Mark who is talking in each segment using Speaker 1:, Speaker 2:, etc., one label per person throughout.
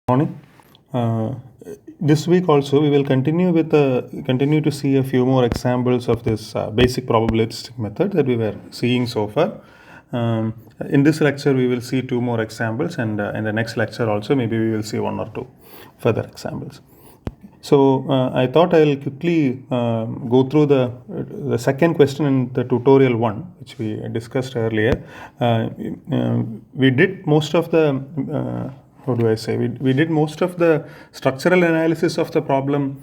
Speaker 1: Morning. This week also we will continue to see a few more examples of this basic probabilistic method that we were seeing so far. In this lecture we will see two more examples, and in the next lecture also maybe we will see one or two further examples. So I thought I'll quickly go through the second question in the tutorial 1, which we discussed earlier. We did most of the we did most of the structural analysis of the problem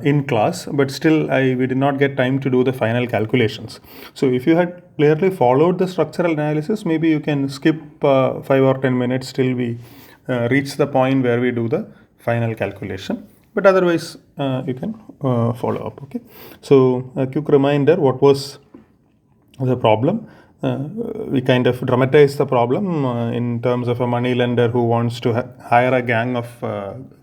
Speaker 1: in class, but still we did not get time to do the final calculations. So if you had clearly followed the structural analysis, maybe you can skip 5 or 10 minutes till we reach the point where we do the final calculation. But otherwise, you can follow up. Okay. So a quick reminder: what was the problem? We kind of dramatized the problem in terms of a money lender who wants to hire a gang of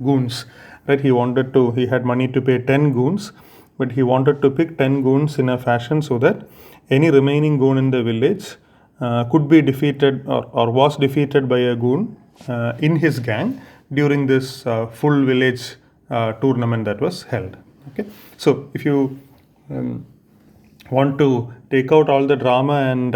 Speaker 1: goons. Right? He had money to pay 10 goons, but he wanted to pick 10 goons in a fashion so that any remaining goon in the village could be defeated or was defeated by a goon in his gang during this full village tournament that was held. Okay, so if you want to take out all the drama and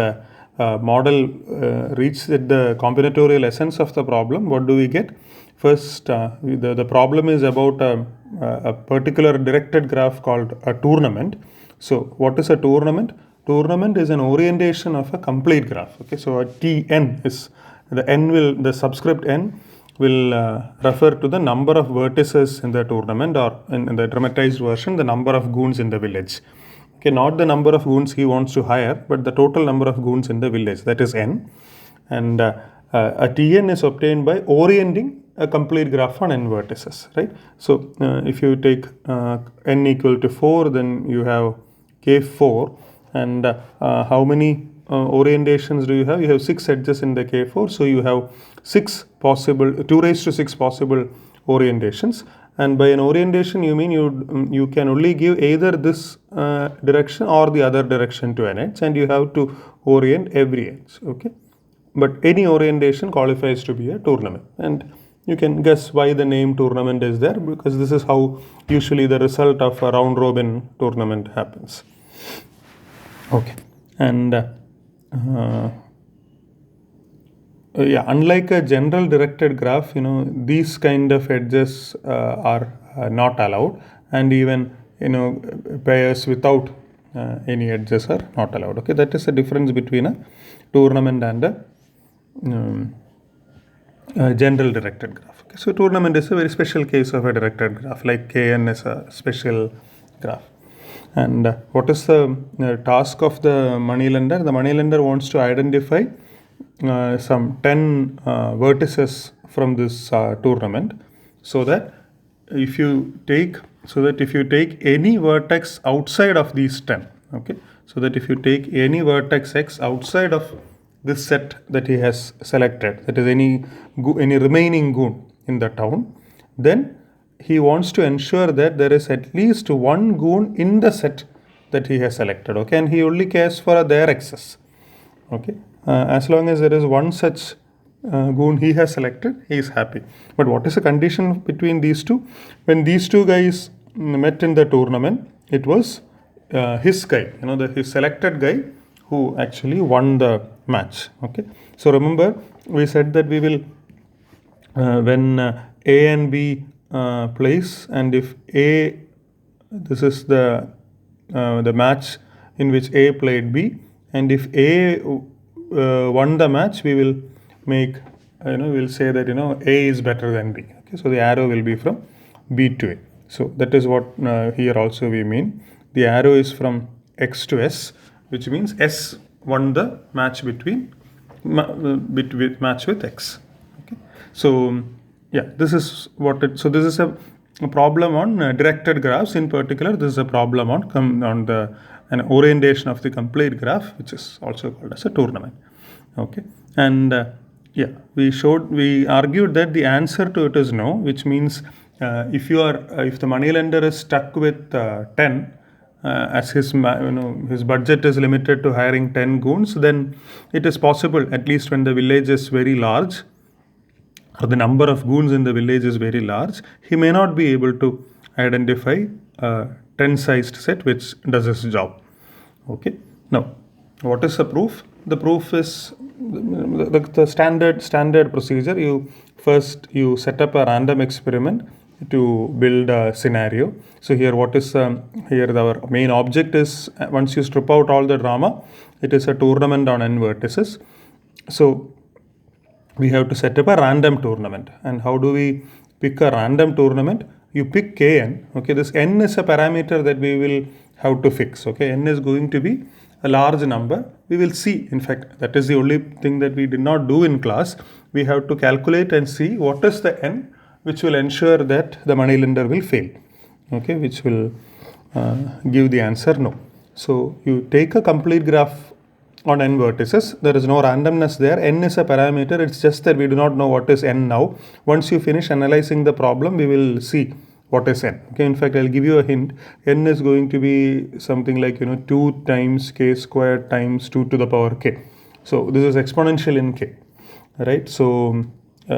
Speaker 1: reach the combinatorial essence of the problem, what do we get? First, the problem is about a particular directed graph called a tournament. So what is a tournament? Tournament is an orientation of a complete graph. Okay, so a Tn is the subscript n will refer to the number of vertices in the tournament, or in the dramatized version, the number of goons in the village. Okay, not the number of goons he wants to hire, but the total number of goons in the village, that is n. And a Tn is obtained by orienting a complete graph on n vertices, right? So if you take n equal to 4, then you have k4, and how many orientations do you have? You have 6 edges in the k4, so you have 2 raised to 6 possible orientations. And by an orientation, you mean you can only give either this direction or the other direction to an edge, and you have to orient every edge. Okay, but any orientation qualifies to be a tournament, and you can guess why the name tournament is there, because this is how usually the result of a round robin tournament happens. Okay, and unlike a general directed graph, these kind of edges are not allowed, and even pairs without any edges are not allowed. Okay, that is the difference between a tournament and a general directed graph. Okay, so tournament is a very special case of a directed graph, like Kn is a special graph. And what is the task of the money lender? The money lender wants to identify some 10 vertices from this tournament, so that if you take any vertex outside of these 10, okay, so that if you take any vertex x outside of this set that he has selected, that is any remaining goon in the town, then he wants to ensure that there is at least one goon in the set that he has selected. Okay, and he only cares for their x's. Okay, as long as there is one such goon he has selected, he is happy. But what is the condition between these two? When these two guys met in the tournament, it was his guy, his selected guy, who actually won the match. Okay, so remember we said that we will when A and B plays, and if this is the match in which A played B, and if A won the match, we will make we'll say that A is better than B. Okay, so the arrow will be from B to A. So that is what here also we mean. The arrow is from X to S, which means S won the match match with X. Okay, so this is what it. So this is a problem on directed graphs. In particular, this is a problem on an orientation of the complete graph, which is also called as a tournament. Okay, and we argued that the answer to it is no, which means if the money lender is stuck with 10, as his budget is limited to hiring 10 goons, then it is possible, at least when the village is very large, or the number of goons in the village is very large, he may not be able to identify a 10-sized set which does his job. Okay. Now, what is the proof? The proof is the standard procedure. You set up a random experiment to build a scenario. So here, what is here our main object is, once you strip out all the drama, it is a tournament on n vertices. So we have to set up a random tournament. And how do we pick a random tournament? You pick kn. Okay, this n is a parameter that we will have to fix. Okay, n is going to be a large number. We will see. In fact, that is the only thing that we did not do in class. We have to calculate and see what is the n which will ensure that the moneylender will fail. Okay, which will give the answer no. So you take a complete graph on n vertices. There is no randomness there. N is a parameter. It's just that we do not know what is n now. Once you finish analyzing the problem, we will see what is n. Okay, in fact, I'll give you a hint. N is going to be something like 2 times k squared times 2 to the power k. So this is exponential in k, right? So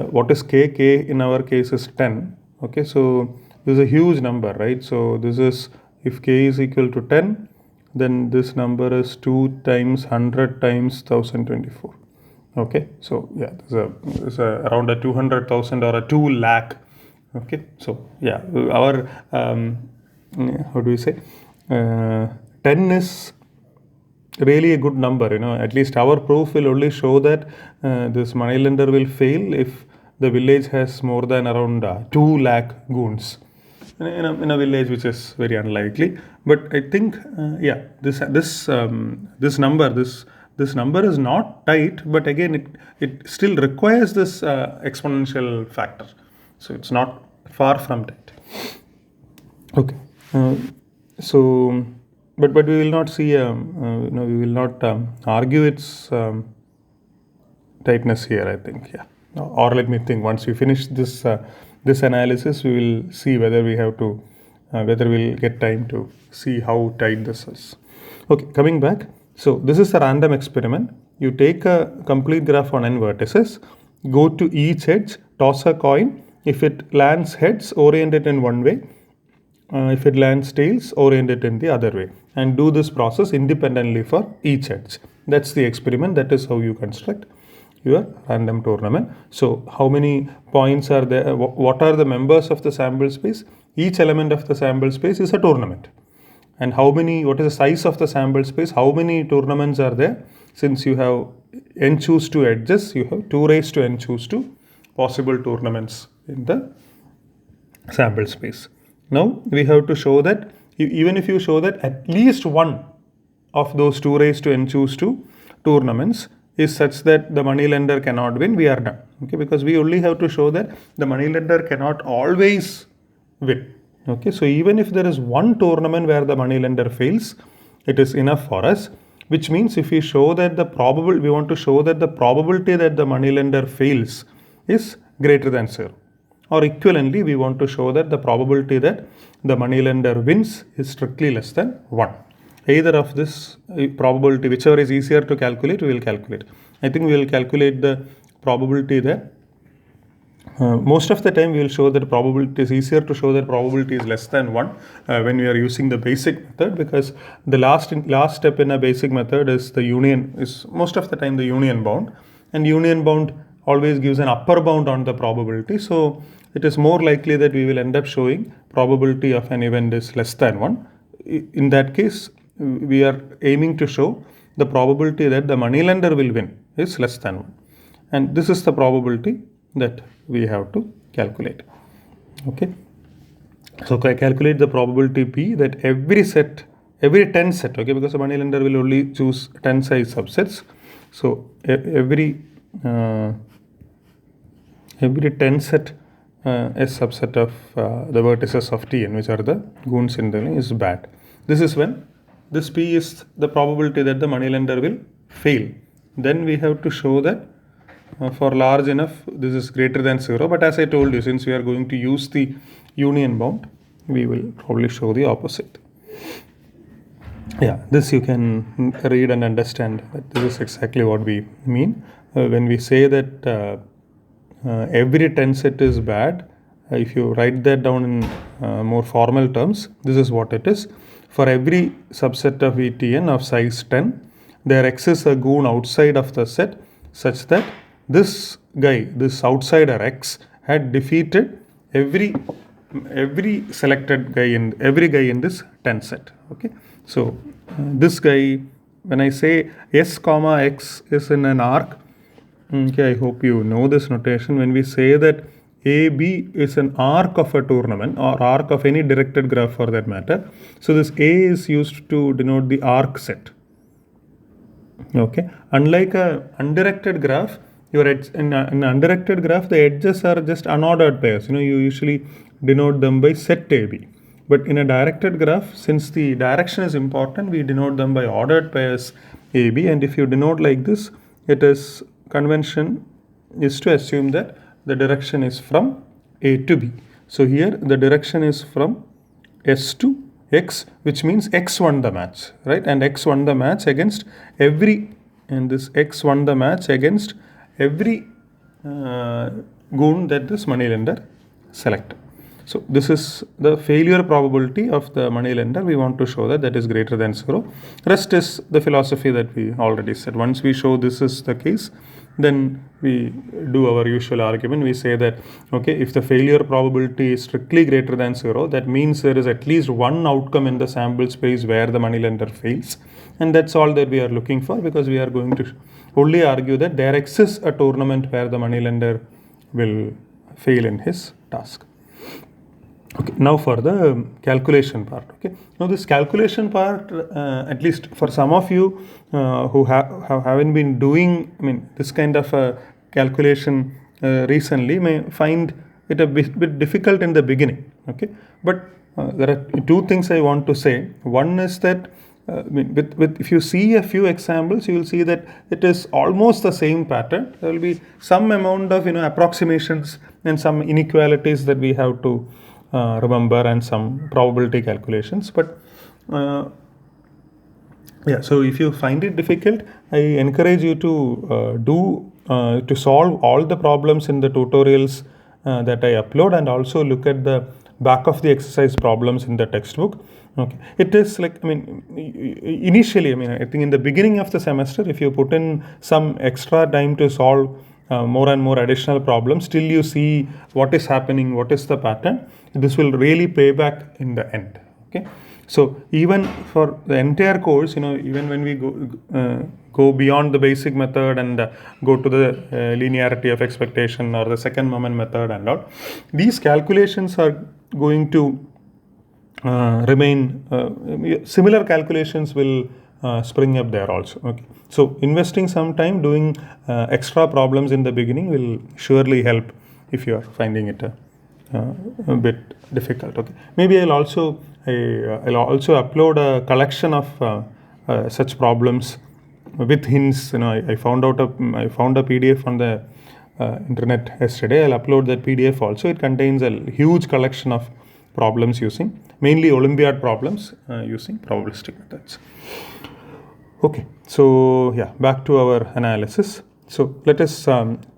Speaker 1: what is k? K in our case is 10. Okay, so this is a huge number, right? So this is, if k is equal to 10, then this number is 2 times 100 times 1024. Okay, so yeah, this is around a 200,000 or a 2 lakh. Okay, so yeah, our how do we say, 10 is really a good number. At least our proof will only show that this moneylender will fail if the village has more than around 2 lakh goons in a village, which is very unlikely. But I think yeah, this number is not tight, but again it still requires this exponential factor. So it's not far from tight. Okay. So, but we will not see, we will not argue its tightness here, I think. Yeah. Or let me think. Once we finish this analysis, we will see whether we have to, whether we'll get time to see how tight this is. Okay. Coming back. So this is a random experiment. You take a complete graph on n vertices, go to each edge, toss a coin. If it lands heads, orient it in one way. If it lands tails, orient it in the other way. And do this process independently for each edge. That's the experiment. That is how you construct your random tournament. So how many points are there? What are the members of the sample space? Each element of the sample space is a tournament. And what is the size of the sample space? How many tournaments are there? Since you have n choose 2 edges, you have 2 raised to n choose 2 possible tournaments in the sample space. Now we have to show that even if you show that at least one of those 2 raised to n choose 2 tournaments is such that the moneylender cannot win, we are done. Okay, because we only have to show that the moneylender cannot always win. Okay, so even if there is one tournament where the moneylender fails, it is enough for us. Which means if we show that we want to show that the probability that the moneylender fails is greater than 0. Or equivalently, we want to show that the probability that the moneylender wins is strictly less than 1. Either of this probability, whichever is easier to calculate, we will calculate. I think we will calculate the probability that most of the time we will show that probability is easier to show that probability is less than 1 when we are using the basic method, because the last step in a basic method is most of the time the union bound, and union bound always gives an upper bound on the probability. So it is more likely that we will end up showing probability of an event is less than 1. In that case, we are aiming to show the probability that the moneylender will win is less than 1. And this is the probability that we have to calculate. Okay. So I calculate the probability P that every 10 set, okay, because the moneylender will only choose 10 size subsets. So every 10 set is subset of the vertices of Tn, which are the goons in the line, is bad. This is when this P is the probability that the moneylender will fail. Then we have to show that for large enough, this is greater than 0. But as I told you, since we are going to use the union bound, we will probably show the opposite. Yeah, this you can read and understand that this is exactly what we mean when we say that every 10 set is bad, if you write that down in more formal terms, this is what it is. For every subset of Vtn of size 10, there exists a goon outside of the set such that this guy, this outsider X, had defeated every selected guy in every guy in this 10 set. Okay, so this guy, when I say S comma X is in an arc, okay, I hope you know this notation. When we say that AB is an arc of a tournament or arc of any directed graph for that matter, so this A is used to denote the arc set. Okay, unlike a undirected graph, your edge in an undirected graph, the edges are just unordered pairs. You usually denote them by set AB. But in a directed graph, since the direction is important, we denote them by ordered pairs AB. And if you denote like this, it is convention is to assume that the direction is from A to B. So here the direction is from S to X, which means X won the match, right? And X won the match against every, and this X won the match against every goon that this moneylender selected. So this is the failure probability of the moneylender. We want to show that that is greater than 0. Rest is the philosophy that we already said. Once we show this is the case, then we do our usual argument. We say that, okay, if the failure probability is strictly greater than 0, that means there is at least one outcome in the sample space where the moneylender fails. And that's all that we are looking for, because we are going to only argue that there exists a tournament where the moneylender will fail in his task. Okay, now for the calculation part. Okay, now this calculation part, at least for some of you who haven't been doing, this kind of a calculation recently, may find it a bit difficult in the beginning. Okay, but there are two things I want to say. One is that if you see a few examples, you will see that it is almost the same pattern. There will be some amount of approximations and some inequalities that we have to remember, and some probability calculations. But yeah, so if you find it difficult, I encourage you to to solve all the problems in the tutorials that I upload, and also look at the back of the exercise problems in the textbook. Okay, it is like, initially, I think in the beginning of the semester, if you put in some extra time to solve more and more additional problems, till you see what is happening, what is the pattern, this will really pay back in the end. Okay, so even for the entire course, even when we go beyond the basic method and go to the linearity of expectation or the second moment method and all, these calculations are going to remain, similar calculations will spring up there also. Okay, so investing some time doing extra problems in the beginning will surely help if you are finding it a bit difficult. Okay, maybe I'll also upload a collection of such problems with hints. I found a PDF on the internet yesterday. I'll upload that PDF also. It contains a huge collection of problems using mainly Olympiad problems using probabilistic methods. Okay, so yeah, back to our analysis. So let us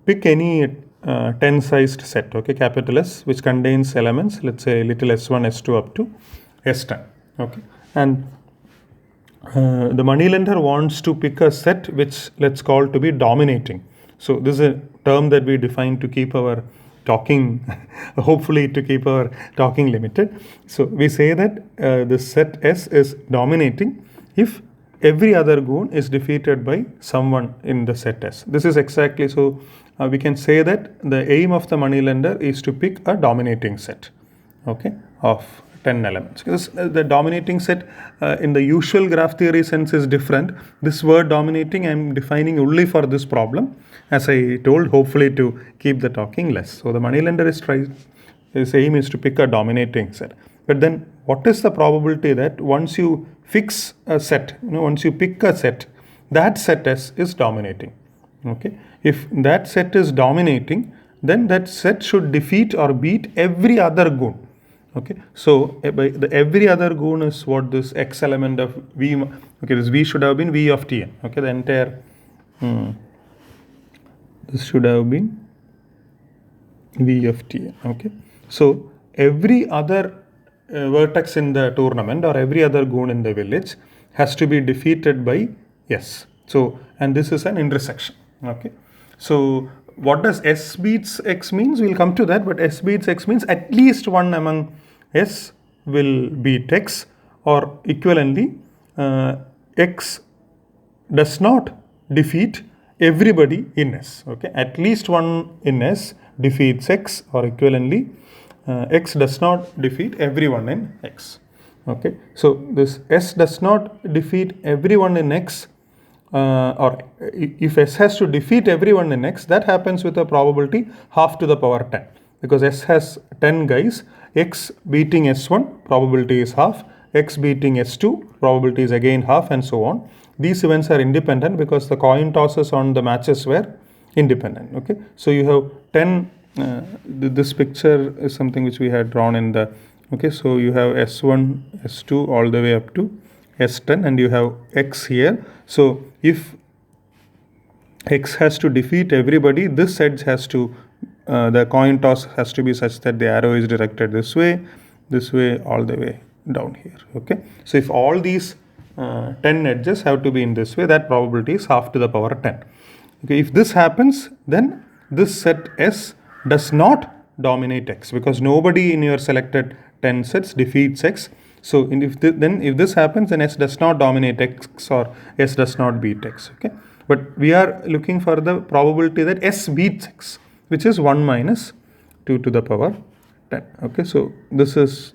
Speaker 1: pick any 10-sized set, okay, capital S, which contains elements, let's say little s1, s2 up to s10. Okay, and the moneylender wants to pick a set which let's call to be dominating. So this is a term that we define to keep our talking, hopefully to keep our talking limited. So we say that the set S is dominating if every other goon is defeated by someone in the set S. This is exactly, so we can say that the aim of the moneylender is to pick a dominating set, okay, of 10 elements. Because the dominating set in the usual graph theory sense is different. This word dominating I am defining only for this problem, as I told, hopefully to keep the talking less. So the moneylender his aim is to pick a dominating set. But then what is the probability that once you fix a set, once you pick a set, that set S is dominating? Okay, if that set is dominating, then that set should defeat or beat every other goon. Okay, so by the every other goon is what this X element of V, okay, this V should have been V of Tn. Okay, the entire, this should have been V of Tn. Okay, so every other vertex in the tournament or every other goon in the village has to be defeated by S. So, and this is an intersection. Okay, so what does S beats X means? We'll come to that, but S beats X means at least one among S will beat X, or equivalently, X does not defeat everybody in S. Okay, at least one in S defeats X, or equivalently, X does not defeat everyone in X. Okay, so this S does not defeat everyone in X, or if S has to defeat everyone in X, that happens with a probability half to the power 10, because S has 10 guys. X beating S1 probability is half, X beating S2 probability is again half, and so on. These events are independent because the coin tosses on the matches were independent. Okay, so you have 10. This picture is something which we had drawn in the. Okay, so you have S1, S2 all the way up to S10, and you have X here. So if X has to defeat everybody, this edge has to, the coin toss has to be such that the arrow is directed this way, all the way down here. Okay, so if all these 10 edges have to be in this way, that probability is half to the power 10. Okay, if this happens, then this set S does not dominate X, because nobody in your selected 10 sets defeats X. So if this happens, then S does not dominate X, or S does not beat X. Okay, but we are looking for the probability that S beats X, which is 1 minus 2 to the power 10. Okay, so this is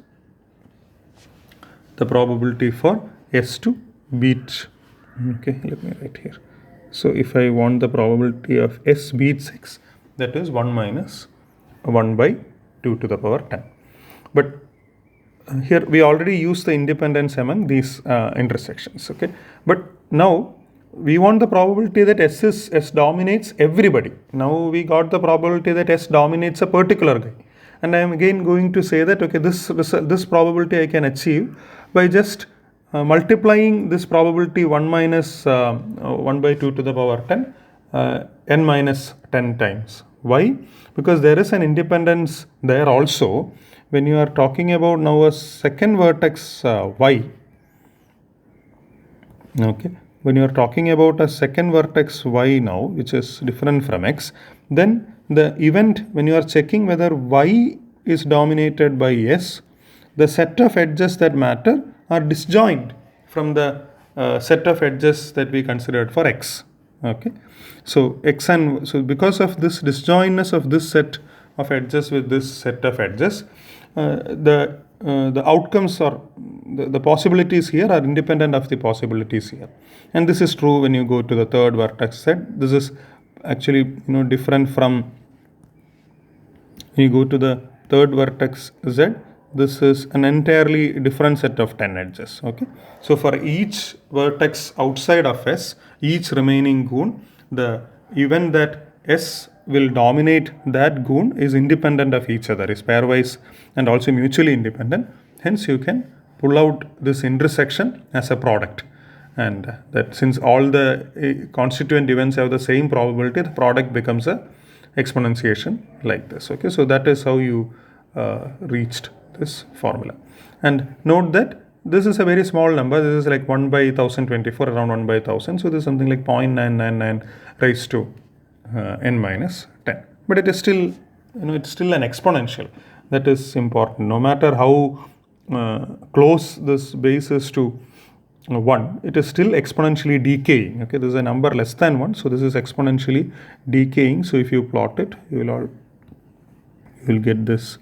Speaker 1: the probability for S to beat. Okay, let me write here. So if I want the probability of S beats X, that is 1 minus 1 by 2 to the power 10. But here we already used the independence among these intersections. Okay, but now we want the probability that S dominates everybody. Now we got the probability that S dominates a particular guy, and I am again going to say that, okay, this probability I can achieve by just multiplying this probability 1 minus 1 by 2 to the power 10 n minus 10 times. Why? Because there is an independence there also. When you are talking about now a second vertex y, okay, when you are talking about a second vertex y now, which is different from X, then the event, when you are checking whether y is dominated by S, the set of edges that matter are disjoint from the set of edges that we considered for X. Okay, so X and so because of this disjointness of this set of edges with this set of edges, the outcomes or the possibilities here are independent of the possibilities here, and this is true when you go to the third vertex set. This is actually different from when you go to the third vertex Z. This is an entirely different set of 10 edges. Okay, so for each vertex outside of S, each remaining goon, the event that S will dominate that goon is independent of each other, is pairwise and also mutually independent. Hence you can pull out this intersection as a product, and that since all the constituent events have the same probability, the product becomes a exponentiation like this. Okay, so that is how you reached this formula. And note that this is a very small number. This is like 1 by 1024, around 1 by 1000. So this is something like 0.999 raised to n minus 10. But it is still, it's still an exponential. That is important. No matter how close this base is to 1, it is still exponentially decaying. Okay, this is a number less than 1. So this is exponentially decaying. So if you plot it, you will get this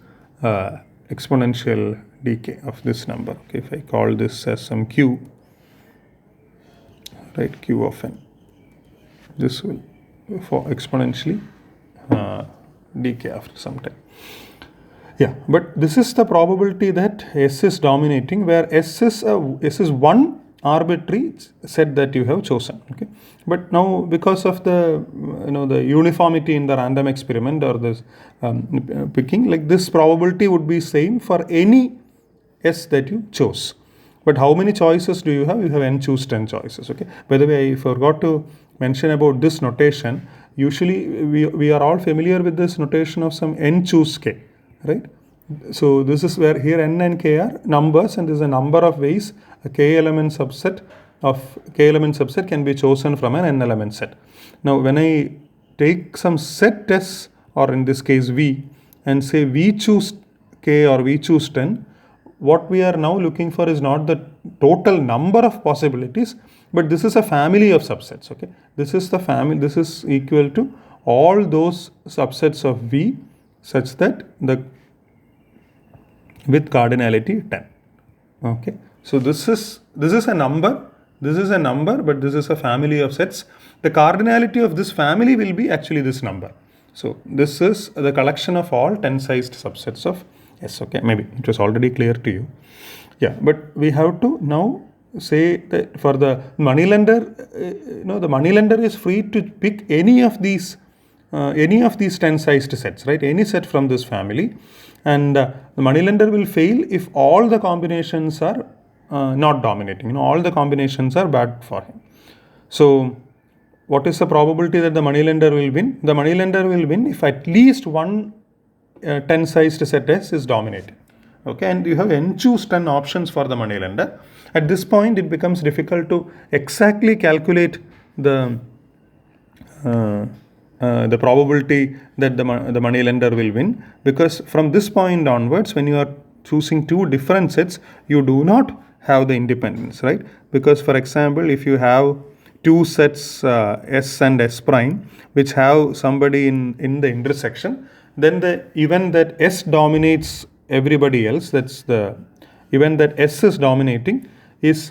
Speaker 1: exponential decay of this number. Okay, if I call this as some q, right, q of n, this will for exponentially decay after some time. Yeah, but this is the probability that S is dominating, where S is one arbitrary set that you have chosen. Okay, but now because of the the uniformity in the random experiment or this picking, like this probability would be same for any S that you chose. But how many choices do you have? You have n choose 10 choices. Okay, by the way, I forgot to mention about this notation. usually we are all familiar with this notation of some n choose k, right? So this is where here n and k are numbers, and there is a number of ways a k element subset can be chosen from an n element set. Now when I take some set S, or in this case V, and say we choose k or we choose 10, what we are now looking for is not the total number of possibilities, but this is a family of subsets. Okay, this is the family, this is equal to all those subsets of V such that the with cardinality 10. Okay, so this is a number, but this is a family of sets. The cardinality of this family will be actually this number. So this is the collection of all 10-sized subsets of S. Okay, maybe it was already clear to you. Yeah, but we have to now say that for the moneylender, the moneylender is free to pick any of these 10-sized sets, right? Any set from this family, and the moneylender will fail if all the combinations are not dominating. All the combinations are bad for him. So what is the probability that the moneylender will win? The moneylender will win if at least one 10-sized set S is dominating. Okay, and you have n choose 10 options for the moneylender. At this point, it becomes difficult to exactly calculate the probability that the moneylender will win, because from this point onwards, when you are choosing two different sets, you do not have the independence, right? Because for example, if you have two sets S and S prime which have somebody in the intersection, then the event that S dominates everybody else, that's the event that S is dominating, is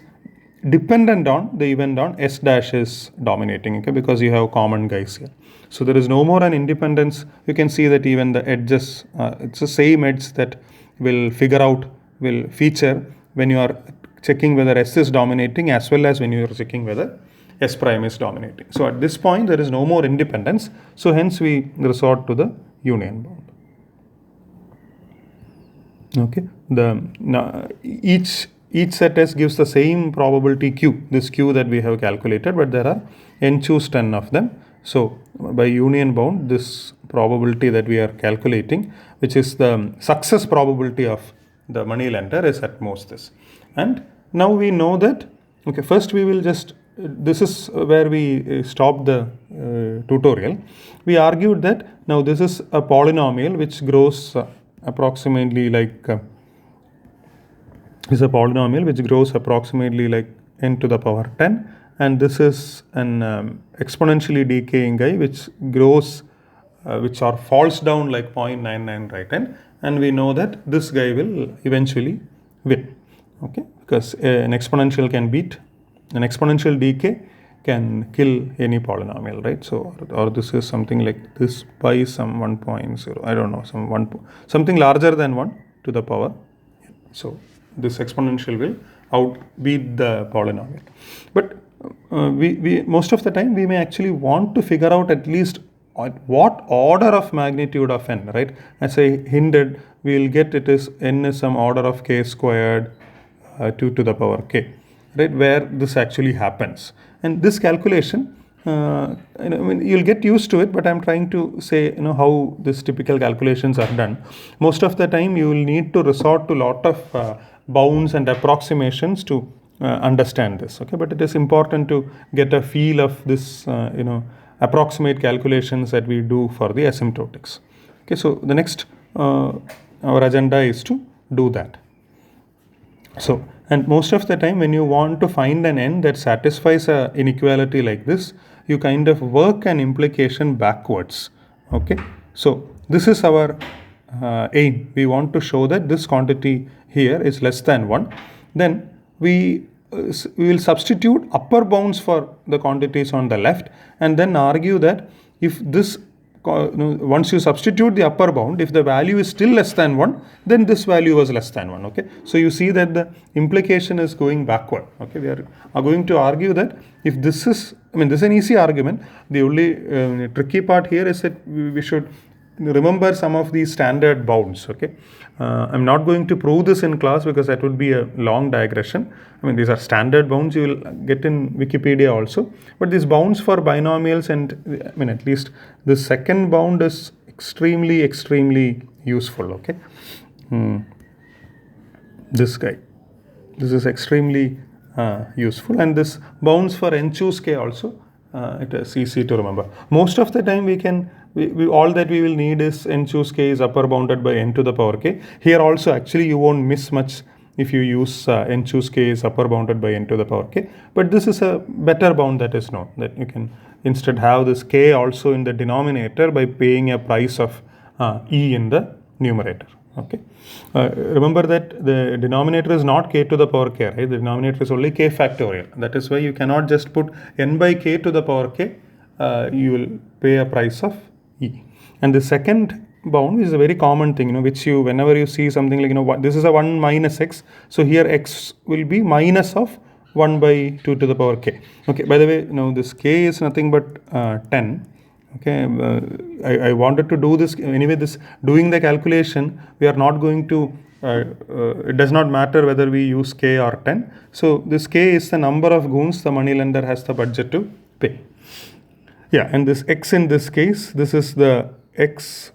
Speaker 1: dependent on the event on S dash is dominating, okay, because you have common guys here. So there is no more an independence. You can see that even the edges, it's the same edge that will feature when you are checking whether S is dominating, as well as when you are checking whether S prime is dominating. So at this point there is no more independence. So hence we resort to the union bound. Okay, each set S gives the same probability Q, this Q that we have calculated, but there are n choose 10 of them. So by union bound, this probability that we are calculating, which is the success probability of the moneylender, is at most this. And now we know that, okay, first we will just, this is where we stopped the tutorial. We argued that now this is a polynomial which grows approximately like is a polynomial which grows approximately like n to the power 10, and this is an exponentially decaying guy which grows falls down like 0.99 right n, and we know that this guy will eventually win. Okay, because an exponential decay can kill any polynomial, right? So, or this is something like this by some 1.0, I don't know, something larger than 1 to the power. So this exponential will outbeat the polynomial. But we most of the time we may actually want to figure out at least what order of magnitude of n, right? As I hinted, we will get it is n is some order of k squared 2 to the power k, right, where this actually happens. And this calculation, you'll get used to it, but I'm trying to say, how this typical calculations are done. Most of the time you will need to resort to a lot of bounds and approximations to understand this, okay? But it is important to get a feel of this, approximate calculations that we do for the asymptotics. Okay, so the next, our agenda is to do that. So, and most of the time when you want to find an n that satisfies an inequality like this, you kind of work an implication backwards. Okay, so this is our aim. We want to show that this quantity here is less than 1. Then we will substitute upper bounds for the quantities on the left, and then argue that if this once you substitute the upper bound, if the value is still less than 1, then this value was less than 1. Okay, so you see that the implication is going backward. Okay, we are going to argue that if this is, this is an easy argument. The only tricky part here is that we should remember some of these standard bounds, okay? I'm not going to prove this in class because that would be a long digression. I mean, these are standard bounds you will get in Wikipedia also. But these bounds for binomials, and I mean, at least the second bound is extremely useful, okay? This guy. This is extremely useful, and this bounds for n choose k also, it is easy to remember. Most of the time we all that we will need is n choose k is upper bounded by n to the power k. Here also actually you won't miss much if you use n choose k is upper bounded by n to the power k. But this is a better bound that is known, that you can instead have this k also in the denominator by paying a price of e in the numerator. Okay. Remember that the denominator is not k to the power k, right? The denominator is only k factorial. That is why you cannot just put n by k to the power k. You will pay a price of e. And the second bound is a very common thing, which you, whenever you see something like, this is a 1 minus x. So here x will be minus of 1 by 2 to the power k. Okay. By the way, this k is nothing but 10. Okay, I wanted to do this anyway. This doing the calculation, we are not going to. It does not matter whether we use k or 10. So this k is the number of goons the moneylender has the budget to pay. Yeah, and this x in this case, this is the x.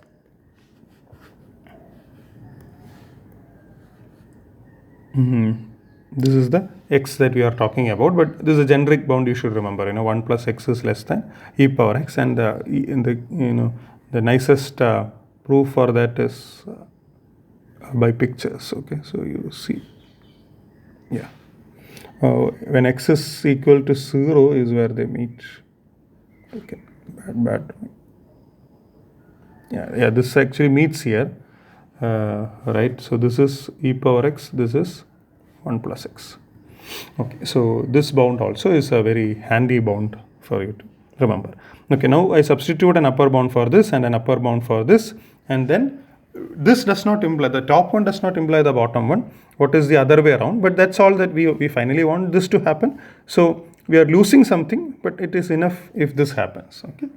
Speaker 1: This is the x that we are talking about, but this is a generic bound you should remember. 1 plus x is less than e power x, and the nicest proof for that is by pictures. Okay, so you see, yeah, when x is equal to 0 is where they meet. Okay, bad. Yeah, this actually meets here, right? So this is e power x. This is 1 plus x. Okay, so this bound also is a very handy bound for you to remember. Okay, now I substitute an upper bound for this and an upper bound for this, and then this does not imply, the top one does not imply the bottom one. What is the other way around? But that's all that we finally want this to happen. So we are losing something, but it is enough if this happens. Okay.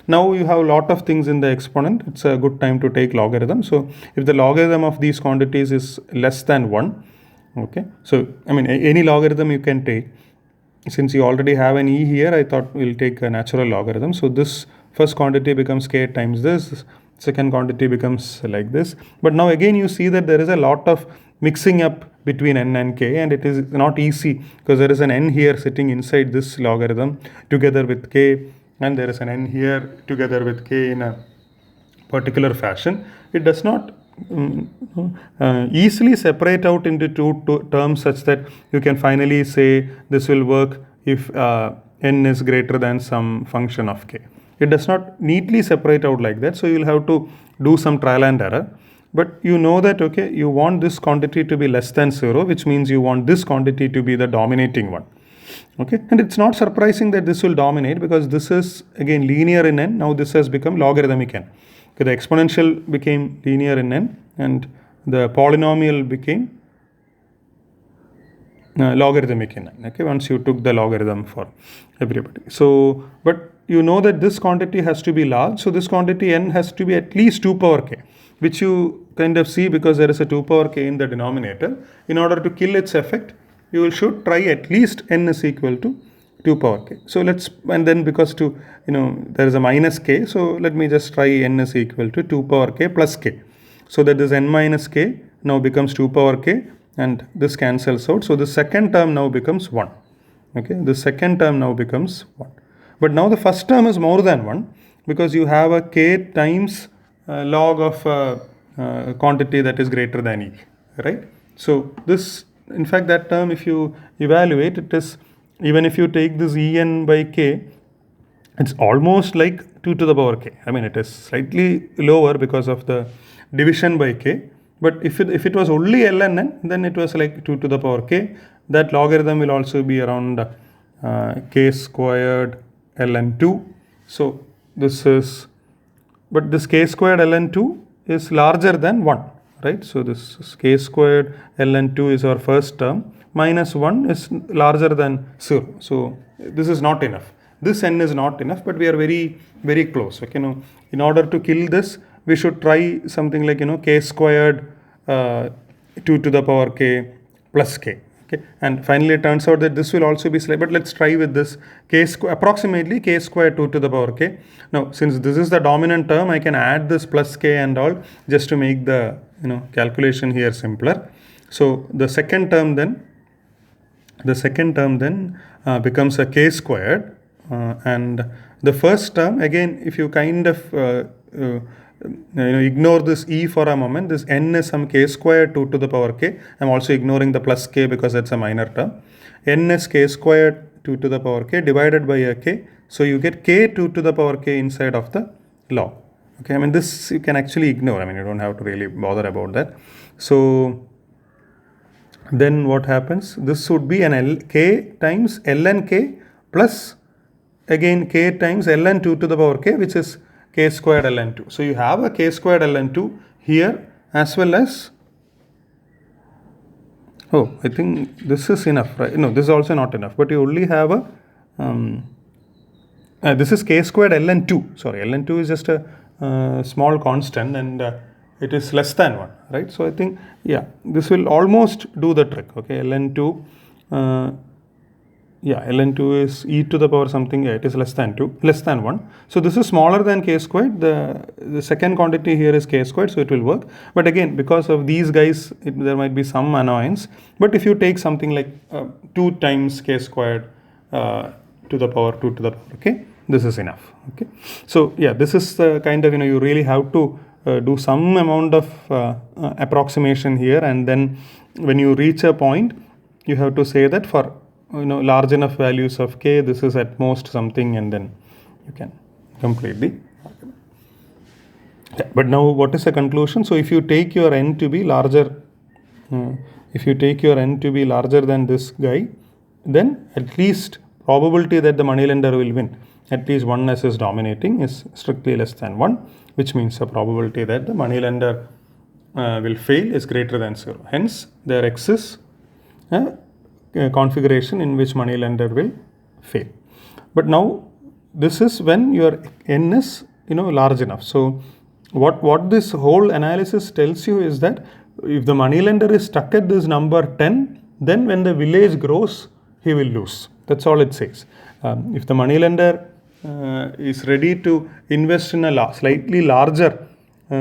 Speaker 1: Now you have a lot of things in the exponent. It's a good time to take logarithm. So if the logarithm of these quantities is less than 1, okay, so I mean any logarithm you can take. Since you already have an e here, I thought we'll take a natural logarithm. So this first quantity becomes k times this, second quantity becomes like this. But now again you see that there is a lot of mixing up between n and k, and it is not easy because there is an n here sitting inside this logarithm together with k, and there is an n here together with k in a particular fashion. It does not easily separate out into two terms such that you can finally say this will work if n is greater than some function of k. It does not neatly separate out like that, so you will have to do some trial and error. But you know that, okay, you want this quantity to be less than 0, which means you want this quantity to be the dominating one. Okay, and it's not surprising that this will dominate because this is again linear in n. Now this has become logarithmic n. Okay, the exponential became linear in n, and the polynomial became logarithmic in n. Okay, once you took the logarithm for everybody. So, but you know that this quantity has to be large. So this quantity n has to be at least 2 power k, which you kind of see because there is a 2 power k in the denominator. In order to kill its effect, you should try at least n is equal to 2 power k. So let's, and then because there is a minus k, so let me just try n is equal to 2 power k plus k. So that this n minus k now becomes 2 power k, and this cancels out. So the second term now becomes 1. Okay, the second term now becomes 1. But now the first term is more than 1 because you have a k times log of quantity that is greater than e, right? So this, in fact, that term, if you evaluate, it is, even if you take this en by k, it's almost like 2 to the power k. I mean, it is slightly lower because of the division by k. But if it was only ln n, then it was like 2 to the power k. That logarithm will also be around k squared ln 2. So this is, but this k squared ln 2 is larger than 1, right? So this is k squared ln 2 is our first term, minus 1 is larger than 0. So this is not enough. This n is not enough, but we are very, very close. Okay, now in order to kill this, we should try something like, k squared 2 to the power k plus k. Okay, and finally it turns out that this will also be slight, but let's try with this approximately k squared 2 to the power k. Now, since this is the dominant term, I can add this plus k and all just to make the calculation here simpler. So the second term then becomes a k squared, and the first term again, if you kind of ignore this e for a moment, this n is some k squared 2 to the power k. I'm also ignoring the plus k because that's a minor term. N is k squared 2 to the power k divided by a k. So you get k 2 to the power k inside of the log. Okay, I mean this you can actually ignore. I mean you don't have to really bother about that. So then what happens? This would be an k times ln k plus again k times ln 2 to the power k, which is k squared ln 2. So you have a k squared ln 2 here as well as, I think this is enough, right? No, this is also not enough, but you only have a, this is k squared ln 2. Sorry, ln 2 is just a small constant and it is less than 1, right? So I think, yeah, this will almost do the trick, okay? ln 2, ln 2 is e to the power something, it is less than 1. So this is smaller than k squared. The second quantity here is k squared, so it will work. But again, because of these guys, there might be some annoyance. But if you take something like 2 times k squared to the power 2 to the power k, this is enough, okay? So yeah, this is the kind of, you really have to do some amount of approximation here, and then when you reach a point, you have to say that for large enough values of k, this is at most something, and then you can complete the argument. Yeah, but now what is the conclusion? So if you take your n to be larger, than this guy, then at least probability that the moneylender will win, at least one S is dominating, is strictly less than 1, which means the probability that the moneylender will fail is greater than 0. Hence, there exists a configuration in which moneylender will fail. But now this is when your n is large enough. So what this whole analysis tells you is that if the moneylender is stuck at this number 10, then when the village grows, he will lose. That's all it says. If the moneylender is ready to invest in a slightly larger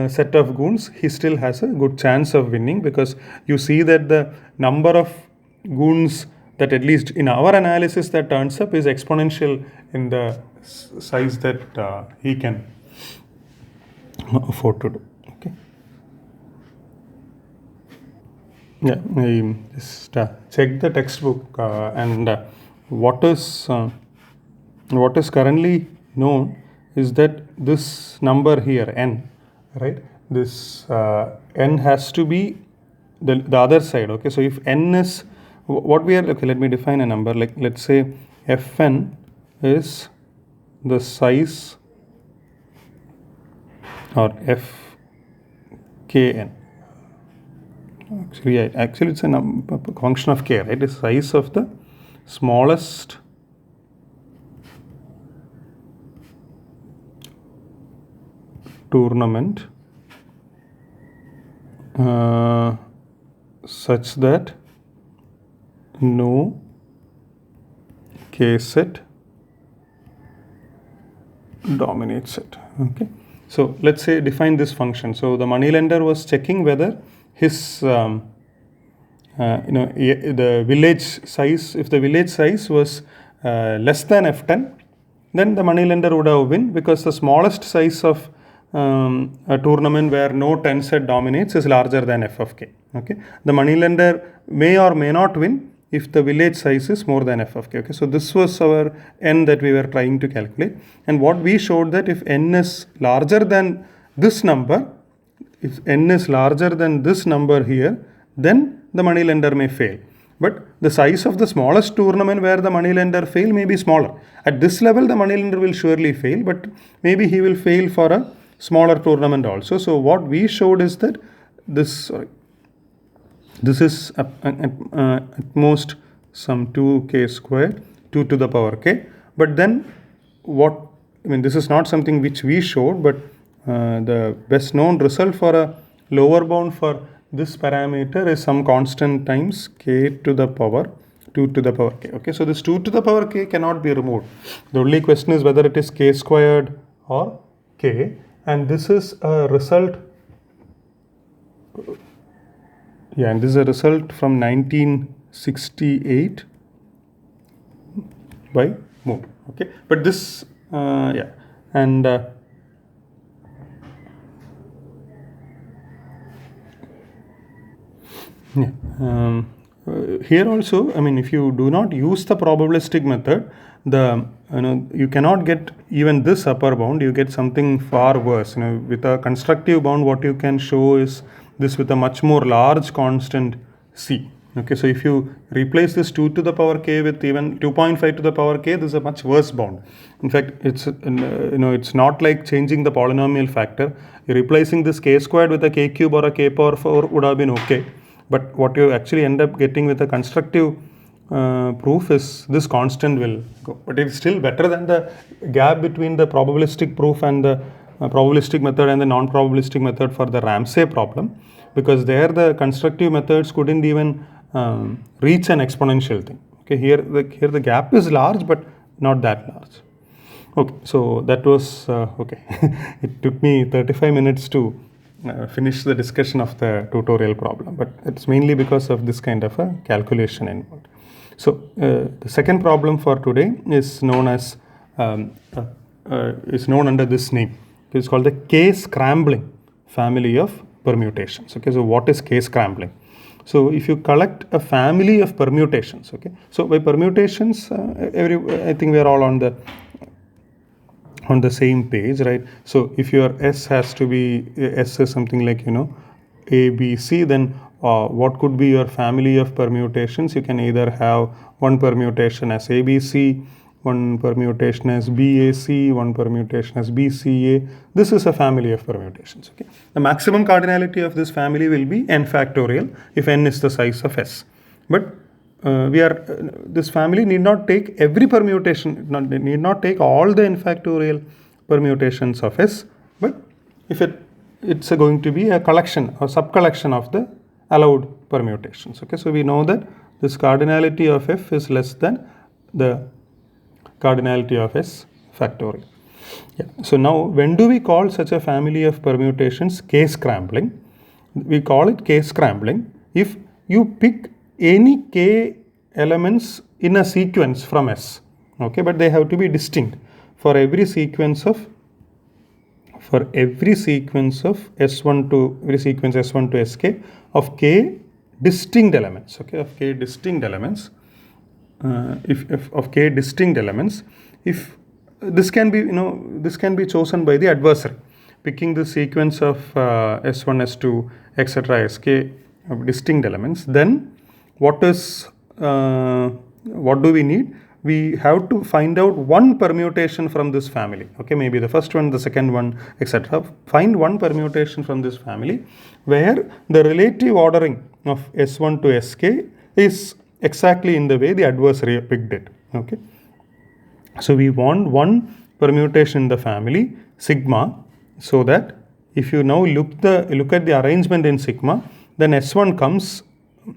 Speaker 1: set of goons, he still has a good chance of winning, because you see that the number of goons that, at least in our analysis, that turns up is exponential in the size that he can afford to do. Okay. Yeah, I just check the textbook and what is currently known is that this number here, n, right? This n has to be the other side. Okay, so if n is what we are, okay, let me define a number. Like, let's say fn is the size, or fkn. Actually it's a function of k, right? The size of the smallest tournament such that no k set dominates it. Okay, so let's say define this function. So the moneylender was checking whether his the village size, if the village size was less than f10, then the moneylender would have win, because the smallest size of a tournament where no 10 set dominates is larger than f of k. Okay, the moneylender may or may not win if the village size is more than f of k. Okay, so this was our n that we were trying to calculate, and what we showed that if n is larger than this number, if n is larger than this number here, then the moneylender may fail. But the size of the smallest tournament where the moneylender fail may be smaller. At this level, the moneylender will surely fail, but maybe he will fail for a smaller tournament also. So what we showed is that this is at most some 2k squared 2 to the power k. But then this is not something which we showed, but the best known result for a lower bound for this parameter is some constant times k to the power 2 to the power k. Okay, so this 2 to the power k cannot be removed. The only question is whether it is k squared or k, and this is a result. Yeah, and this is a result from 1968 by Moore. Okay, but this yeah, and yeah, here also, I mean, if you do not use the probabilistic method, you cannot get even this upper bound. You get something far worse. With a constructive bound, what you can show is this with a much more large constant c. Okay, so if you replace this 2 to the power k with even 2.5 to the power k, this is a much worse bound. In fact, it's it's not like changing the polynomial factor. Replacing this k squared with a k cube or a k power 4 would have been okay. But what you actually end up getting with a constructive proof is this constant will go. But it's still better than the gap between the probabilistic proof and the probabilistic method and the non-probabilistic method for the Ramsey problem, because there the constructive methods couldn't even reach an exponential thing. Okay, here the gap is large, but not that large. Okay, so that was okay. It took me 35 minutes to finish the discussion of the tutorial problem, but it's mainly because of this kind of a calculation involved. So the second problem for today is known as is known under this name. It's called the k-scrambling family of permutations. Okay, so what is k-scrambling? So if you collect a family of permutations, okay, so by permutations, I think we are all on the same page, right? So if your S has to be, S is something like, A, B, C, then what could be your family of permutations? You can either have one permutation as ABC, one permutation as BAC, one permutation as BCA. This is a family of permutations. Okay, the maximum cardinality of this family will be n factorial if n is the size of S. But this family need not take every permutation, need not take all the n factorial permutations of S, but if it's going to be a collection or subcollection of the allowed permutations. Okay, so we know that this cardinality of F is less than the cardinality of S factorial. Yeah. So now when do we call such a family of permutations k-scrambling? We call it k-scrambling if you pick any k elements in a sequence from S. Okay, but they have to be distinct for every sequence of S1 to every sequence S1 to Sk of k distinct elements. Okay, of k distinct elements. If of k distinct elements, if this can be this can be chosen by the adversary, picking the sequence of S1, S2, etc. Sk of distinct elements. Then what do we need? We have to find out one permutation from this family. Okay, maybe the first one, the second one, etc. Find one permutation from this family where the relative ordering of S1 to Sk is exactly in the way the adversary picked it. Okay, so we want one permutation in the family sigma, so that if you now look at the arrangement in sigma, then S1 comes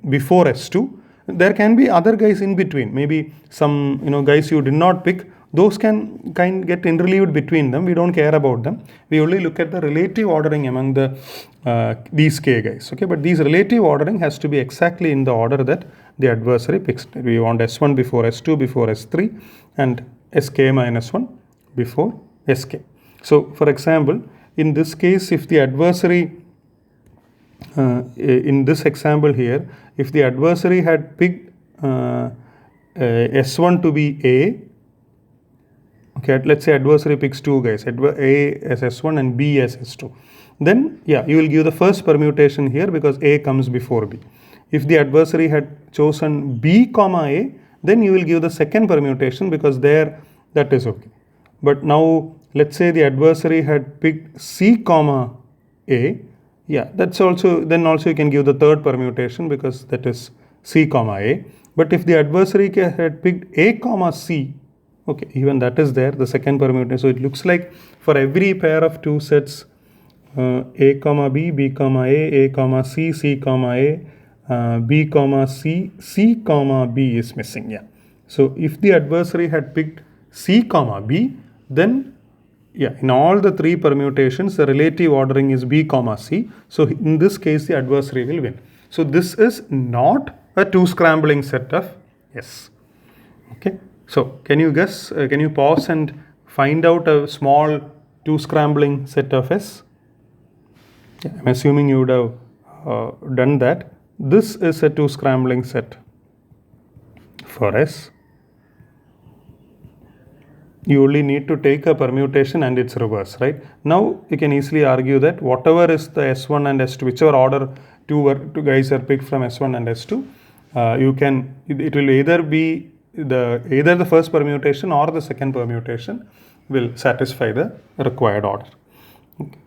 Speaker 1: before S2. There can be other guys in between, maybe some guys you did not pick, those can get interleaved between them. We don't care about them. We only look at the relative ordering among these k guys. Okay, but these relative ordering has to be exactly in the order that the adversary picks. We want S1 before S2 before S3 and Sk minus 1 before Sk. So for example, in this case, if the adversary in this example here, if the adversary had picked S1 to be A, okay, let's say adversary picks two guys, A as S1 and B as S2, then yeah, you will give the first permutation here because A comes before B. If the adversary had chosen B comma A, then you will give the second permutation because there that is okay. But now let's say the adversary had picked C comma A, yeah, that's also, then also you can give the third permutation because that is C comma A. But if the adversary had picked A comma C, okay, even that is there, the second permutation. So it looks like for every pair of two sets A comma B, B comma A comma C, C comma A, B comma C, C comma B is missing. Yeah. So if the adversary had picked C comma B, then yeah, in all the three permutations, the relative ordering is B comma C. So in this case, the adversary will win. So this is not a two scrambling set of S. Okay. So can you guess? Can you pause and find out a small two scrambling set of S? Yeah, I'm assuming you would have done that. This is a two scrambling set for S. You only need to take a permutation and its reverse, right? Now you can easily argue that whatever is the S1 and S2, whichever order two guys are picked from S1 and S2, it will either be either the first permutation or the second permutation will satisfy the required order. Okay.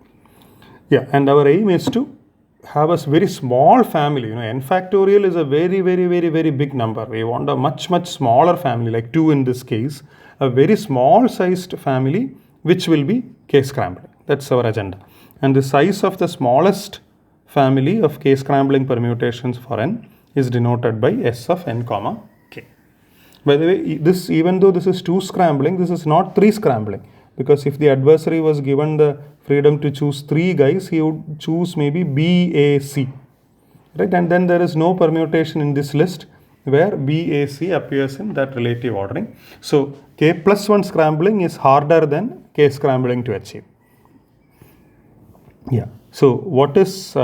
Speaker 1: Yeah, and our aim is to have a very small family. N factorial is a very, very, very, very big number. We want a much, much smaller family, like 2 in this case, a very small sized family, which will be k-scrambling. That's our agenda. And the size of the smallest family of k-scrambling permutations for n is denoted by S of n comma k. By the way, this, even though this is 2 scrambling, this is not 3 scrambling, because if the adversary was given the freedom to choose 3 guys, he would choose maybe B, A, C, right? And then there is no permutation in this list where B, A, C appears in that relative ordering. So k plus 1 scrambling is harder than k scrambling to achieve. Yeah. So what is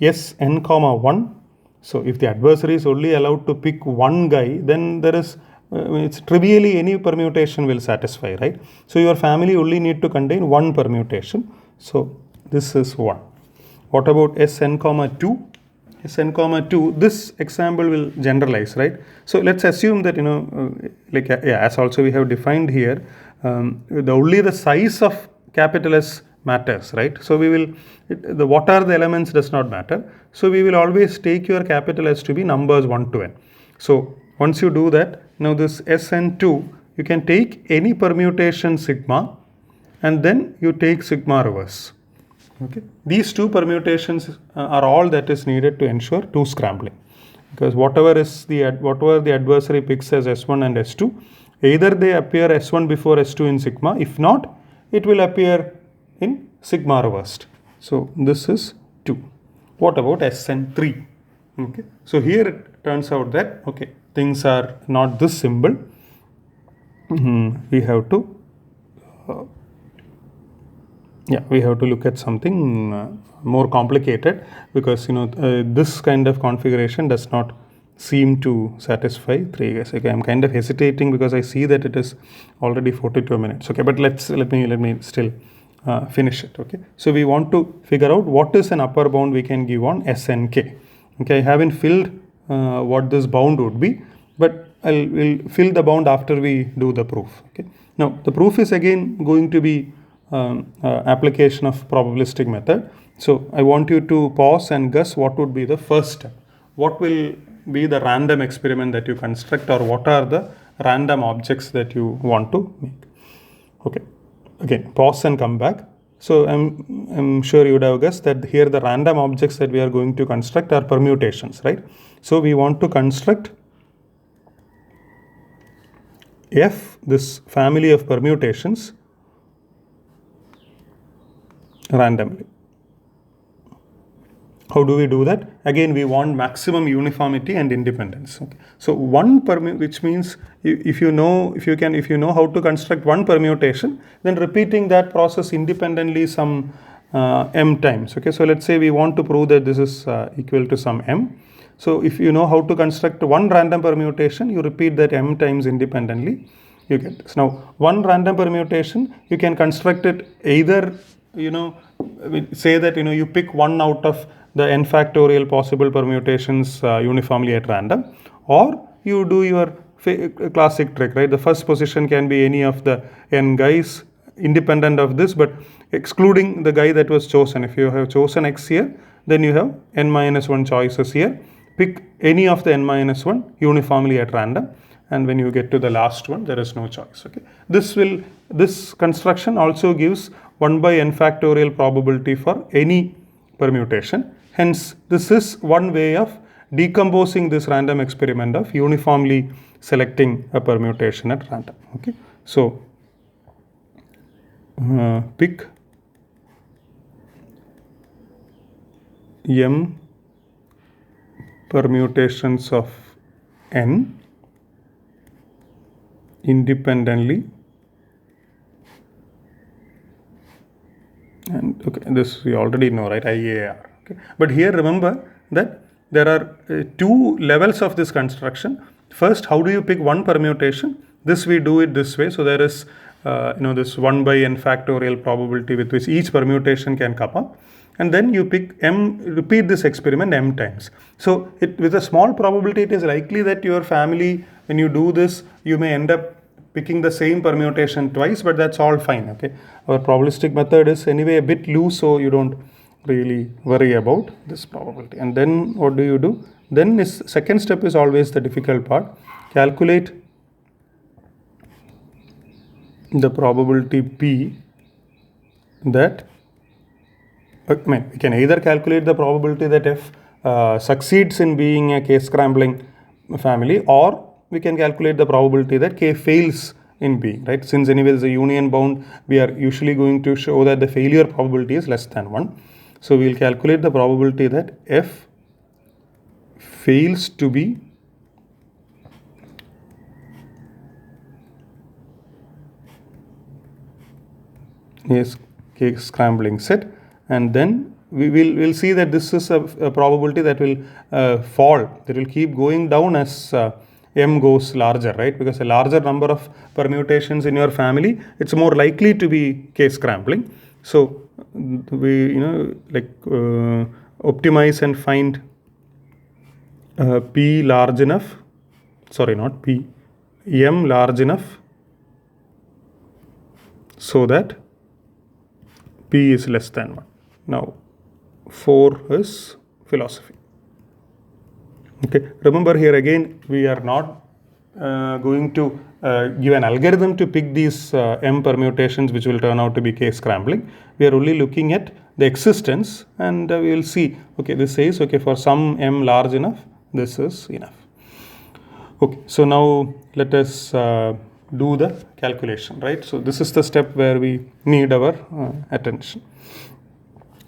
Speaker 1: S n comma 1? So if the adversary is only allowed to pick one guy, then there is it's trivially any permutation will satisfy, right? So your family only need to contain one permutation. So this is 1. What about Sn comma 2? Sn comma 2, this example will generalize, right? So let's assume that, as also we have defined here, only the size of capital S matters, right? So we will, what are the elements does not matter. So we will always take your capital S to be numbers 1 to n. So once you do that, now this Sn2, you can take any permutation sigma and then you take sigma reverse. Okay. These two permutations are all that is needed to ensure two scrambling, because whatever the adversary picks as S1 and S2, either they appear S1 before S2 in sigma, if not, it will appear in sigma reversed. So this is 2. What about Sn3? Okay. So here it turns out that, okay, things are not this simple. We have to look at something more complicated, because this kind of configuration does not seem to satisfy 3 guys. Okay, I'm kind of hesitating because I see that it is already 42 minutes. Okay, but let me still finish it. Okay, so we want to figure out what is an upper bound we can give on Snk. Okay, I haven't filled what this bound would be, but we'll fill the bound after we do the proof. Okay, now the proof is again going to be application of probabilistic method. So I want you to pause and guess what would be the first step. What will be the random experiment that you construct, or what are the random objects that you want to make? Okay, again pause and come back. So I'm sure you would have guessed that here the random objects that we are going to construct are permutations, right? So we want to construct F, this family of permutations, randomly. How do we do that? Again, we want maximum uniformity and independence. Okay. So which means if you know how to construct one permutation, then repeating that process independently some m times. Okay. So let's say we want to prove that this is equal to some m. So if you know how to construct one random permutation, you repeat that m times independently, you get this. Now, one random permutation, you can construct it either, say that, you pick one out of the n factorial possible permutations uniformly at random, or you do your classic trick, right? The first position can be any of the n guys independent of this, but excluding the guy that was chosen. If you have chosen x here, then you have n minus 1 choices here. Pick any of the n minus 1 uniformly at random, and when you get to the last one, there is no choice. Okay, this construction also gives 1 by n factorial probability for any permutation. Hence, this is one way of decomposing this random experiment of uniformly selecting a permutation at random. Okay, so pick m permutations of n independently, and okay, this we already know, right? IAR. Okay, but here remember that there are two levels of this construction. First, how do you pick one permutation? This we do it this way. So there is this 1 by n factorial probability with which each permutation can come up, and then you pick m, repeat this experiment m times. So with a small probability, it is likely that your family, when you do this, you may end up picking the same permutation twice, but that's all fine. Okay, our probabilistic method is anyway a bit loose, so you don't really worry about this probability. And then what do? Then is second step is always the difficult part. Calculate the probability p that, we can either calculate the probability that f succeeds in being a k-scrambling family, or we can calculate the probability that k fails in being, right? Since anyway is a union bound, we are usually going to show that the failure probability is less than 1. So we will calculate the probability that f fails to be a k-scrambling set, and then we'll see that this is a probability that will fall, that will keep going down as m goes larger, right? Because a larger number of permutations in your family, it's more likely to be k-scrambling. So we optimize and find p large enough, sorry, not p, m large enough so that p is less than 1. Now 4 is philosophy. Okay, remember here again we are not going to give an algorithm to pick these m permutations which will turn out to be k-scrambling. We are only looking at the existence, and we will see, okay, this says, okay, for some m large enough, this is enough. Okay, so now let us do the calculation, right? So this is the step where we need our attention.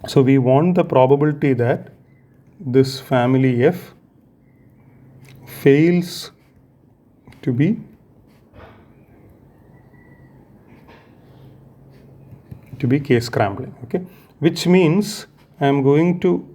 Speaker 1: So we want the probability that this family F fails to be k-scrambling, okay? Which means I am going to,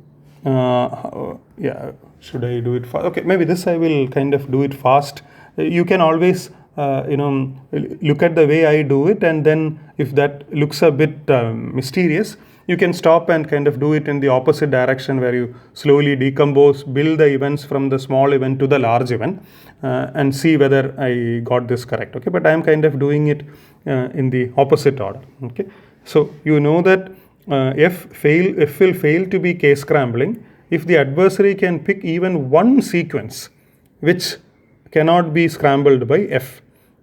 Speaker 1: should I do it fast? Okay, maybe this I will kind of do it fast. You can always, look at the way I do it, and then if that looks a bit mysterious, you can stop and kind of do it in the opposite direction, where you slowly decompose, build the events from the small event to the large event, and see whether I got this correct, okay? But I am kind of doing it in the opposite order, okay? So you know that F will fail to be k-scrambling if the adversary can pick even one sequence which cannot be scrambled by F.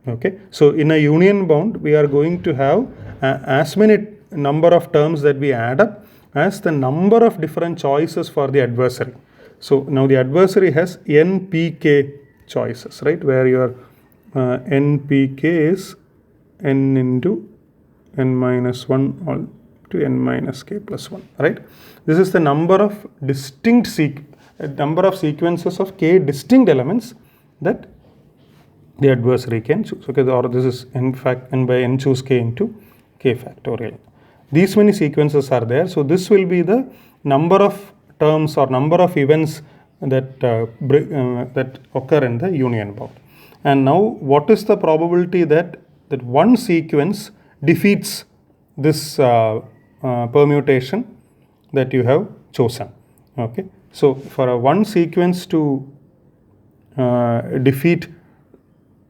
Speaker 1: Okay, so in a union bound, we are going to have as many number of terms that we add up as the number of different choices for the adversary. So now the adversary has npk choices, right, where your npk is n into n minus 1 all to n minus k plus 1, right? This is the number of distinct sequences of k distinct elements that the adversary can choose, okay? Or this is n by n choose k into k factorial. These many sequences are there, so this will be the number of terms or number of events that that occur in the union bound. And now what is the probability that one sequence defeats this permutation that you have chosen, okay? So for a one sequence to defeat,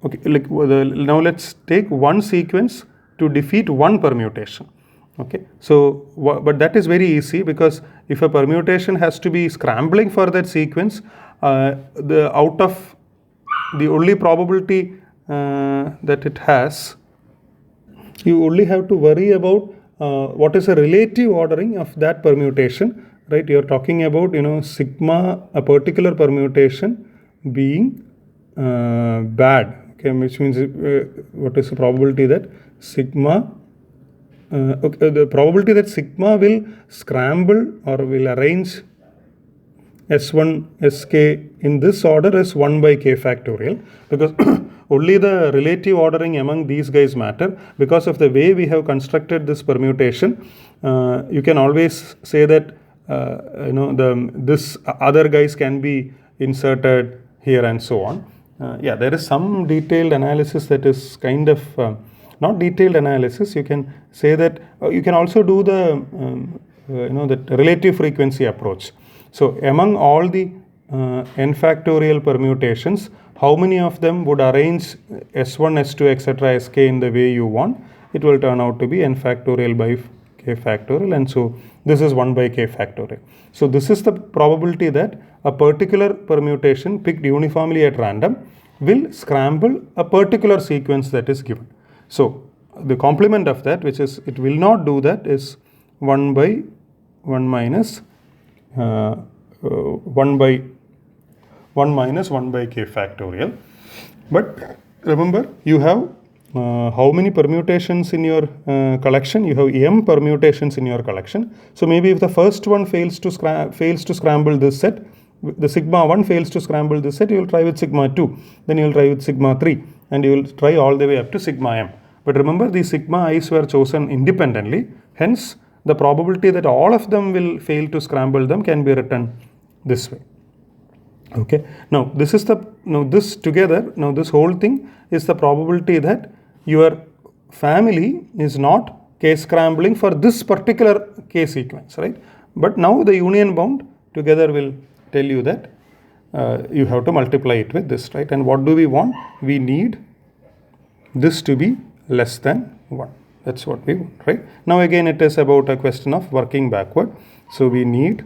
Speaker 1: okay, like now let's take one sequence to defeat one permutation, okay? So but that is very easy, because if a permutation has to be scrambling for that sequence, the only probability that it has, you only have to worry about what is a relative ordering of that permutation, right? You're talking about, sigma, a particular permutation being bad, okay, which means what is the probability that sigma, the probability that sigma will scramble or will arrange S1, Sk in this order is 1 by k factorial, because only the relative ordering among these guys matter. Because of the way we have constructed this permutation, you can always say that this other guys can be inserted here and so on. There is some detailed analysis that is kind of not detailed analysis. You can say that you can also do the that relative frequency approach. So among all the n factorial permutations, how many of them would arrange S1, S2, etc., Sk in the way you want? It will turn out to be n factorial by k factorial, and so this is 1 by k factorial. So this is the probability that a particular permutation picked uniformly at random will scramble a particular sequence that is given. So the complement of that, which is it will not do that, is 1 by 1 minus 1 by 1 by k factorial. But remember, you have how many permutations in your collection? You have m permutations in your collection. So maybe if the first one fails to scramble this set, the sigma 1 fails to scramble this set, you will try with sigma 2, then you will try with sigma 3, and you will try all the way up to sigma m. But remember, these sigma i's were chosen independently, hence the probability that all of them will fail to scramble them can be written this way. Okay. Now this is this whole thing is the probability that your family is not k scrambling for this particular k sequence, right? But now the union bound together will tell you that you have to multiply it with this, right? And what do we want? We need this to be less than 1. That's what we want, right? Now again, it is about a question of working backward. So we need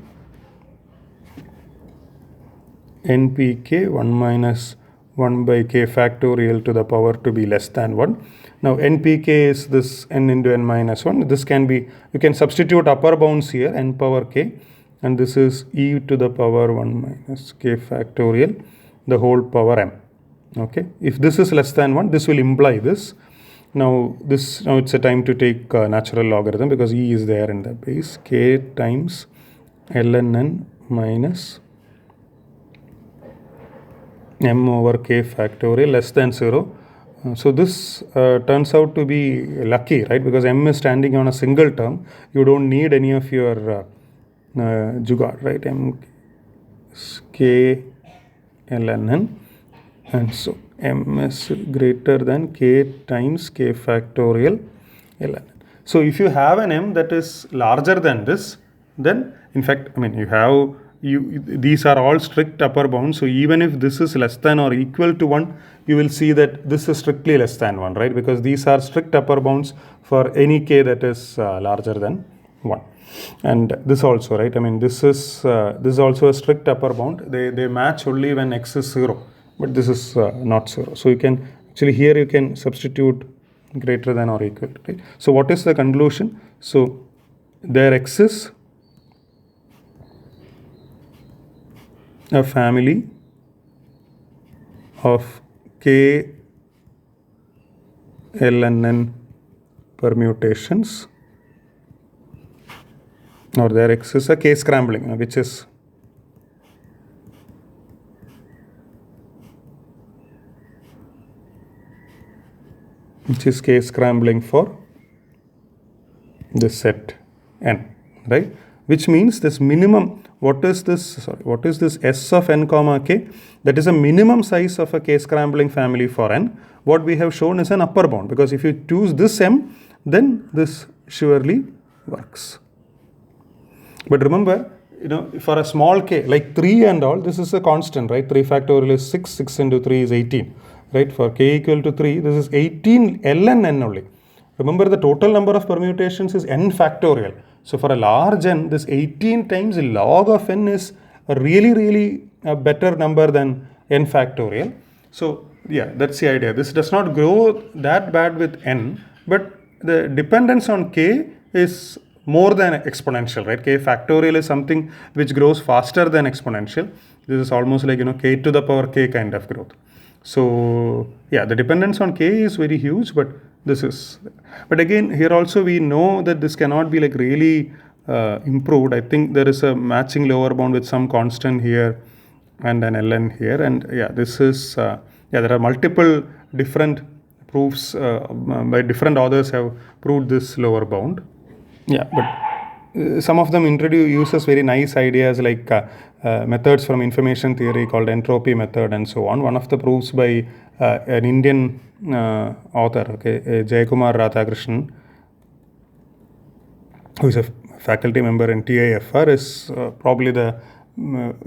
Speaker 1: npk 1 minus 1 by k factorial to the power to be less than 1. Now npk is this n into n minus 1. This can be, you can substitute upper bounds here, n power k, and this is e to the power 1 minus k factorial, the whole power m. Okay. If this is less than 1, this will imply this. Now it's a time to take natural logarithm, because e is there in the base, k times ln n minus m over k factorial less than 0. So this turns out to be lucky, right? Because m is standing on a single term. You don't need any of your jugaad, right? M k ln n, and so m is greater than k times k factorial ln n. So if you have an m that is larger than this, then in fact, these are all strict upper bounds. So even if this is less than or equal to 1, you will see that this is strictly less than 1, right? Because these are strict upper bounds for any k that is larger than 1. And this also, right? This is also a strict upper bound. They match only when x is 0. But this is not 0. So you can actually here you can substitute greater than or equal, right? So what is the conclusion? So there exists a family of k ln n permutations, or there exists a k scrambling, which is k scrambling for this set n, right? Which means this minimum, what is this S of n comma k? That is a minimum size of a k scrambling family for n. What we have shown is an upper bound, because if you choose this m, then this surely works. But remember, for a small k, like 3 and all, this is a constant, right? 3 factorial is 6, 6 into 3 is 18, right? For k equal to 3, this is 18 ln n only. Remember, the total number of permutations is n factorial. So for a large n, this 18 times log of n is a really a better number than n factorial. So yeah, that's the idea. This does not grow that bad with n, but the dependence on k is more than exponential, right? K factorial is something which grows faster than exponential. This is almost like, k to the power k kind of growth. So yeah, the dependence on k is very huge, but this is, but again, here also we know that this cannot be like really improved. I think there is a matching lower bound with some constant here and an ln here, and yeah, this is there are multiple different proofs by different authors have proved this lower bound. Yeah, but some of them uses very nice ideas like methods from information theory called entropy method and so on. One of the proofs by an Indian author, Jayakumar Radhakrishnan, who is a faculty member in TIFR, is probably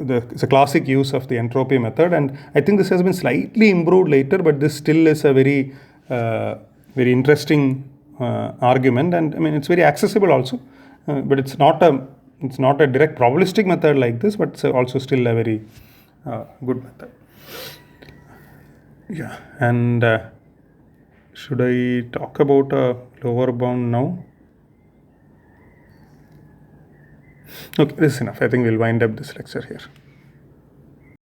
Speaker 1: it's a classic use of the entropy method, and I think this has been slightly improved later, but this still is a very very interesting argument, and I mean it's very accessible also, but it's not a direct probabilistic method like this, but it's also still a very good method. Yeah, and should I talk about a lower bound now? Okay, this is enough. I think we'll wind up this lecture here.